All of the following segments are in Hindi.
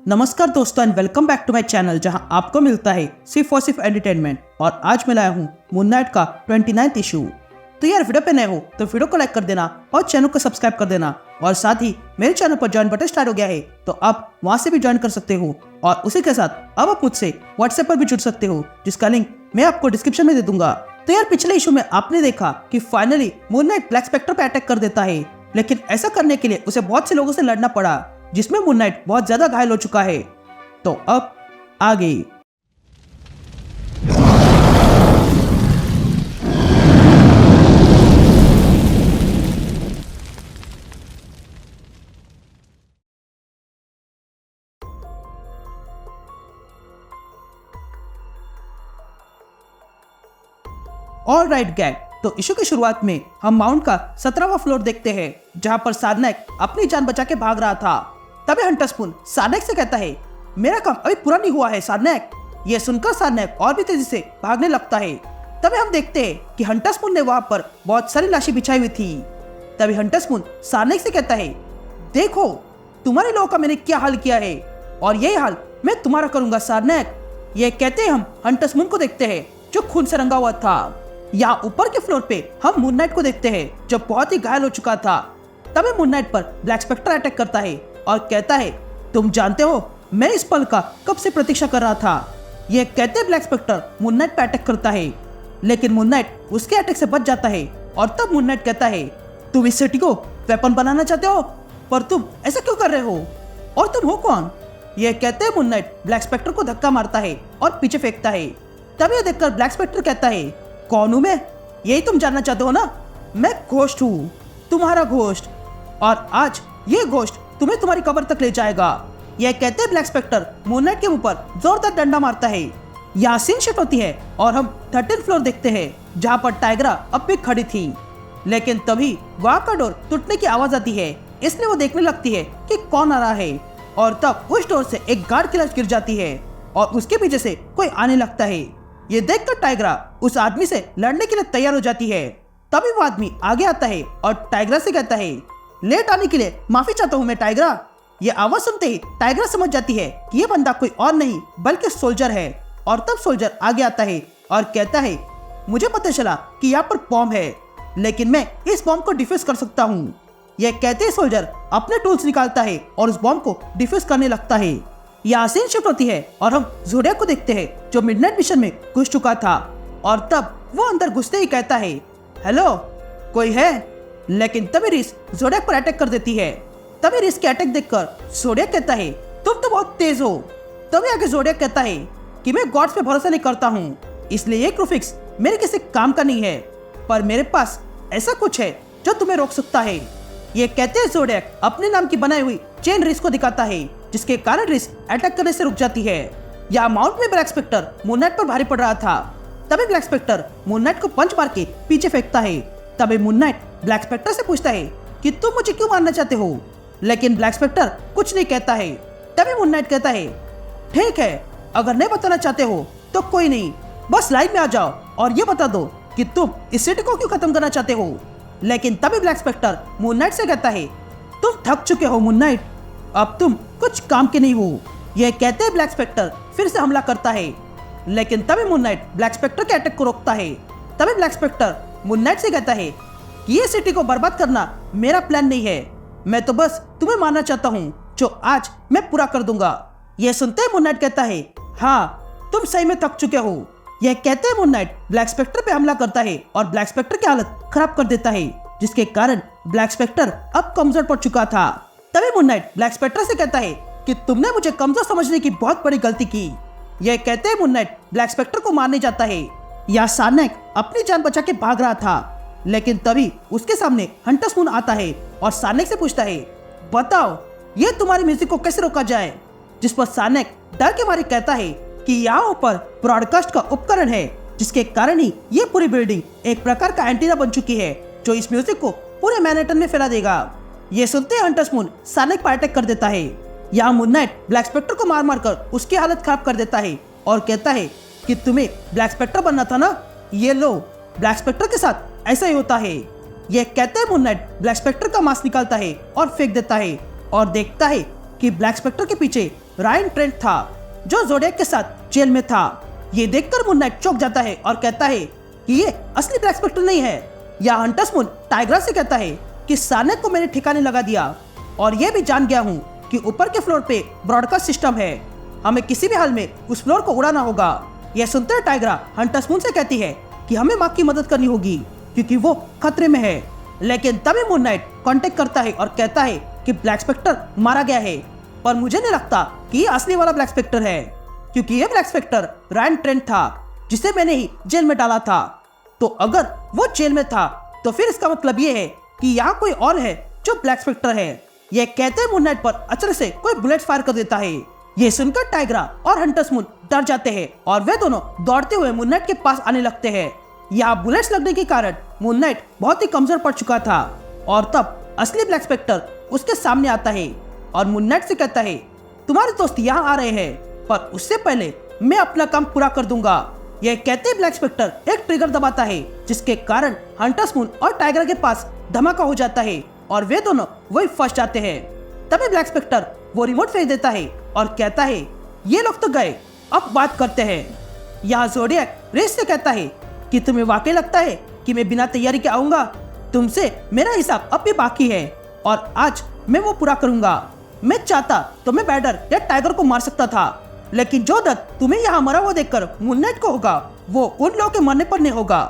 नमस्कार दोस्तों and welcome back to my channel जहां आपको मिलता है सिर्फ और सिर्फ एंटरटेनमेंट। और आज मैं लाया हूं मून नाइट का 29th इशू। तो यार वीडियो पे नए हो तो वीडियो को लाइक कर देना और चैनल को सब्सक्राइब कर देना। और साथ ही मेरे चैनल पर ज्वाइन बटन स्टार्ट हो गया है तो आप वहां से भी ज्वाइन कर सकते हो। और उसी के साथ अब आप मुझसे व्हाट्सएप पर भी जुड़ सकते हो जिसका लिंक मैं आपको डिस्क्रिप्शन में दे दूंगा। तो यार पिछले इशू में आपने देखा कि finally Moon Knight Black Spectre पे अटैक कर देता है, लेकिन ऐसा करने के लिए उसे बहुत से लोगों से लड़ना पड़ा जिसमें मून नाइट बहुत ज्यादा घायल हो चुका है। तो अब आगे ऑल राइट गैंग। तो इशू की शुरुआत में हम माउंट का 17वां फ्लोर देखते हैं जहां पर सार्नेक अपनी जान बचा के भाग रहा था। तभी हंटर स्पून सार्नेक से कहता है, मेरा काम अभी पूरा नहीं हुआ है सार्नेक। ये सुनकर सार्नेक और भी तेजी से भागने लगता है। तभी हम देखते हैं कि हंटर स्पून ने वहां पर बहुत सारी लाशें बिछाई हुई थी। तभी हंटर स्पून सार्नेक से कहता है, देखो तुम्हारे लोगों का मैंने क्या हाल किया है और यही हाल मैं तुम्हारा करूंगा सार्नेक। ये कहते हैं हम हंटर स्पून को देखते हैं जो खून से रंगा हुआ था। यहाँ ऊपर के फ्लोर पे हम मून नाइट को देखते हैं जो बहुत ही घायल हो चुका था। तभी मून नाइट पर ब्लैक स्पेक्टर अटैक करता है और कहता है, तुम जानते हो मैं इस पल का कब से प्रतीक्षा कर रहा था। यह कहते ब्लैक स्पेक्टर मून नाइट पर अटैक करता है, लेकिन मून नाइट उसके अटैक से बच जाता है। और तब मून नाइट कहता है, तुम इस सिटी को वेपन बनाना चाहते हो, पर तुम ऐसा क्यों कर रहे हो और तुम हो कौन। यह कहते हैं मून नाइट ब्लैक स्पेक्टर को धक्का मारता है और पीछे फेंकता है। तब यह देखकर ब्लैक स्पेक्टर कहता है, कौन हूं मैं, यही तुम जानना चाहते हो ना। मैं घोस्ट हूँ, तुम्हारा घोस्ट, और आज ये घोस्ट तुम्हें तुम्हारी कब्र तक ले जाएगा। यह कहते हैं ब्लैक स्पेक्टर मून नाइट के ऊपर जोरदार डंडा मारता है। यहाँ सीन शिफ्ट होती है और हम 13th फ्लोर देखते हैं जहाँ पर टाइगरा अब भी खड़ी थी। लेकिन तभी वहाँ का डोर टूटने की आवाज आती है, इसलिए वो देखने लगती है कि कौन आ रहा है। और तब उस डोर से एक गार्ड की लाश गिर जाती है और उसके पीछे से कोई आने लगता है। ये देखकर टाइगरा उस आदमी से लड़ने के लिए तैयार हो जाती है। तभी वो आदमी आगे आता है और टाइगरा से कहता है, लेट आने के लिए माफी चाहता हूँ मैं टाइगरा। ये आवाज सुनते ही टाइगरा समझ जाती है कि ये बंदा कोई और नहीं बल्कि सोल्जर है। और तब सोल्जर आगे आता है और कहता है, मुझे पता चला कि यहाँ पर बॉम्ब है, लेकिन मैं इस बॉम्ब को डिफ्यूज कर सकता हूँ। यह कहते ही सोल्जर अपने टूल्स निकालता है और उस बॉम्ब को डिफ्यूज करने लगता है। यहाँ सीन शिफ्ट होती है और हम ज़ोडियक को देखते हैं जो मिडनाइट मिशन में घुस चुका था। और तब वो अंदर घुसते ही कहता है, हेलो कोई है। लेकिन तभी रिस ज़ोडियक पर अटैक कर देती है। तभी रिस के अटैक देखकर ज़ोडियक कहता है, तुम तो बहुत तेज हो। तभी आगे ज़ोडियक कहता है कि मैं गॉड्स पे भरोसा नहीं करता हूँ, इसलिए ये क्रूफिक्स मेरे किसी काम का नहीं है, पर मेरे पास ऐसा कुछ है जो तुम्हें रोक सकता है। ये कहते हैं ज़ोडियक अपने नाम की बनाई हुई चेन रिस को दिखाता है, जिसके कारण रिस अटैक करने से रुक जाती है। यहाँ माउंट में ब्लैक स्पेक्टर मून नाइट पर भारी पड़ रहा था। तभी ब्लैक स्पेक्टर मून नाइट को पंच मार के पीछे फेंकता है। तभी मून नाइट ब्लैक स्पेक्टर से पूछता है कि तुम मुझे क्यों मारना चाहते हो, लेकिन ब्लैक स्पेक्टर कुछ नहीं कहता है। तभी मून नाइट कहता है, ठीक है, अगर नहीं बताना चाहते हो तो कोई नहीं, बस लाइन में आ जाओ और ये बता दो कि तुम इस सिटी को क्यों खत्म करना चाहते हो। लेकिन तभी ब्लैक स्पेक्टर मून नाइट से कहता है, तुम थक चुके हो मून नाइट, अब तुम कुछ काम के नहीं हो। यह कहते हैं ब्लैक स्पेक्टर फिर से हमला करता है, लेकिन तभी मून नाइट ब्लैक स्पेक्टर के अटैक को रोकता है। तभी ब्लैक स्पेक्टर मून नाइट से कहता है कि ये सिटी को बर्बाद करना मेरा प्लान नहीं है, मैं तो बस तुम्हें मारना चाहता हूँ जो आज मैं पूरा कर दूंगा। यह सुनते ही मून नाइट कहता है, हाँ तुम सही में थक चुके हो। यह कहते हैं मून नाइट ब्लैक स्पेक्टर पे हमला करता है और ब्लैक स्पेक्टर की हालत खराब कर देता है, जिसके कारण ब्लैक स्पेक्टर अब कमजोर पड़ चुका था। तभी मून नाइट ब्लैक स्पेक्टर से कहता है कि तुमने मुझे कमजोर समझने की बहुत बड़ी गलती की। यह कहते हैं मून नाइट ब्लैक स्पेक्टर को मारने जाता है। यहाँ सार्नेक अपनी जान बचा के भाग रहा था, लेकिन तभी उसके सामने हंटर स्पून आता है और सार्नेक से पूछता है, बताओ ये तुम्हारी म्यूजिक को कैसे रोका जाए। जिस पर सार्नेक डर के मारे कहता है कि यहाँ ऊपर ब्रॉडकास्ट का उपकरण है, जिसके कारण ही ये पूरी बिल्डिंग एक प्रकार का एंटीना बन चुकी है जो इस म्यूजिक को पूरे मैनहट्टन में फैला देगा। ये सुनते ही हंटर स्पून सार्नेक पर अटैक कर देता है। यहाँ मून नाइट ब्लैक स्पेक्टर को मार मार कर उसकी हालत खराब कर देता है और कहता है कि तुम्हें ब्लैक स्पेक्टर बनना था ना, ये लो, ब्लैक स्पेक्टर के साथ ऐसा ही होता है। यह कहते हैं मून नाइट ब्लैक स्पेक्टर का मास्क निकालता है और फेंक देता है और देखता है कि ब्लैक स्पेक्टर के पीछे रायन ट्रेंट था, जो ज़ोडिएक के साथ जेल में था। ये देखकर मून नाइट चौंक जाता है और कहता है कि ये असली ब्लैक स्पेक्टर नहीं है। या हंटर्स मून टाइग्रा से कहता है कि सानेक को मैंने ठिकाने लगा दिया और ये भी जान गया हूँ कि ऊपर के फ्लोर पे ब्रॉडकास्ट सिस्टम है, हमें किसी भी हाल में उस फ्लोर को उड़ाना होगा। यह सुनते टाइग्रा हंटर्स मून से कहती है कि हमें माँ की मदद करनी होगी क्योंकि वो खतरे में है। लेकिन तभी मून नाइट कांटेक्ट करता है और कहता है कि ब्लैक स्पेक्टर मारा गया है, पर मुझे नहीं लगता कि ये असली वाला ब्लैक स्पेक्टर है, क्योंकि ये ब्लैक स्पेक्टर रायन ट्रेंट था जिसे मैंने ही जेल में डाला था। तो अगर वो जेल में था तो फिर इसका मतलब ये है कि यहाँ कोई और है जो ब्लैक स्पेक्टर है। ये कहते मून नाइट पर अचानक से कोई बुलेट फायर कर देता है। ये सुनकर टाइग्रा और हंटर्स मून डर जाते हैं और वे दोनों दौड़ते हुए मून नाइट के पास आने लगते हैं। यहाँ बुलेट्स लगने के कारण मून नाइट बहुत ही कमजोर पड़ चुका था और तब असली ब्लैक स्पेक्टर उसके सामने आता है और मून नाइट से कहता है तुम्हारे दोस्त यहाँ आ रहे हैं, पर उससे पहले मैं अपना काम पूरा कर दूंगा। यह कहते ब्लैक स्पेक्टर एक ट्रिगर दबाता है जिसके कारण हंटर्स मून और टाइगर के पास धमाका हो जाता है और वे दोनों वही फंस जाते हैं। तभी ब्लैक स्पेक्टर वो रिमोट फेंक देता है और कहता है ये लोग तो गए, अब बात करते हैं। यहाँ ज़ोडिएक रेस से कहता है कि तुम्हें वाकई लगता है कि मैं बिना तैयारी के आऊंगा? तुमसे मेरा हिसाब अब भी बाकी है और आज मैं वो पूरा करूंगा। मैं चाहता तो मैं बैडर या टाइगर को मार सकता था, लेकिन जो दर्द तुम्हें यहाँ मरा हुआ देखकर मून नाइट को होगा वो उन लोगों के मरने पर नहीं होगा।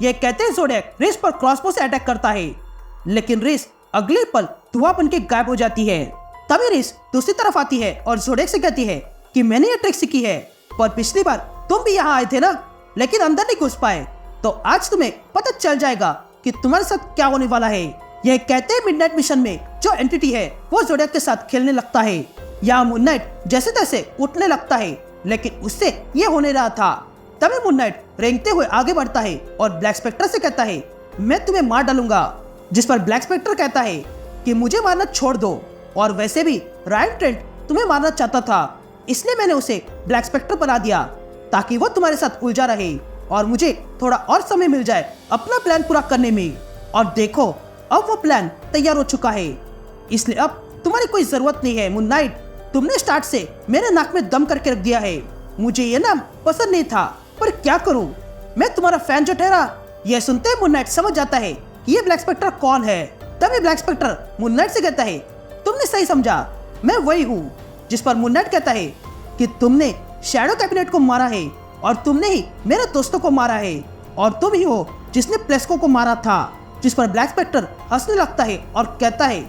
ये कहते ज़ोडिएक रेस पर क्रॉसबो से अटैक करता है, लेकिन रेस अगले पल धुआं बन के गायब हो जाती है। तभी रेस दूसरी तरफ आती है और ज़ोडिएक से कहती है कि मैंने ये ट्रिक सीखी है, पर पिछली बार तुम भी यहाँ आए थे ना, लेकिन अंदर नहीं घुस पाए, तो आज तुम्हें पता चल जाएगा कि तुम्हारे साथ क्या होने वाला है। यह कहते हैं मिडनाइट मिशन में जो एंटिटी है वो ज़ोडिएक के साथ खेलने लगता है। यहाँ मून नाइट जैसे तैसे उठने लगता है, लेकिन उससे ये होने रहा था। तभी मून नाइट रेंगते हुए आगे बढ़ता है और ब्लैक स्पेक्टर से कहता है मैं तुम्हें मार डालूंगा। जिस पर ब्लैक स्पेक्टर कहता है कि मुझे मारना छोड़ दो, और वैसे भी रायन ट्रेंट तुम्हें मारना चाहता था, इसलिए मैंने उसे ब्लैक स्पेक्टर बना दिया ताकि वो तुम्हारे साथ उलझा रहे और मुझे थोड़ा और समय मिल जाए अपना प्लान पूरा करने में। और देखो अब वो प्लान तैयार हो चुका है, इसलिए अब तुम्हारी कोई जरूरत नहीं है मून नाइट। तुमने स्टार्ट से मेरे नाक में दम करके रख दिया है। मुझे ये नाम पसंद नहीं था, पर क्या करूं, मैं तुम्हारा फैन जो ठहरा। यह सुनते ही मून नाइट समझ जाता है कि ये ब्लैक स्पेक्टर कौन है। तभी ब्लैक स्पेक्टर मून नाइट से कहता है तुमने सही समझा, मैं वही हूँ। जिस पर मून नाइट कहता है कि तुमने शैडो कैबिनेट को मारा है और तुमने ही मेरे दोस्तों को मारा है और तुम ही हो जिसने प्लेस्को को मारा था। जिस पर ब्लैक स्पेक्टर हंसने लगता है और कहता है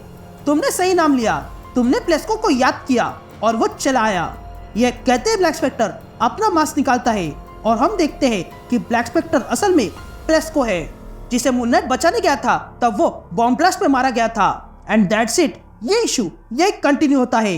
तुमने सही नाम लिया, तुमने प्लेस्को को याद किया और वो चला आया। यह कहते हैं ब्लैक स्पेक्टर अपना मास्क निकालता है और हम देखते हैं कि ब्लैक स्पेक्टर असल में प्लेस्को है जिसे मून नाइट बचाने गया था, तब वो बॉम्ब ब्लास्ट में मारा गया था। एंड दैट्स इट, ये इशू यही कंटिन्यू होता है।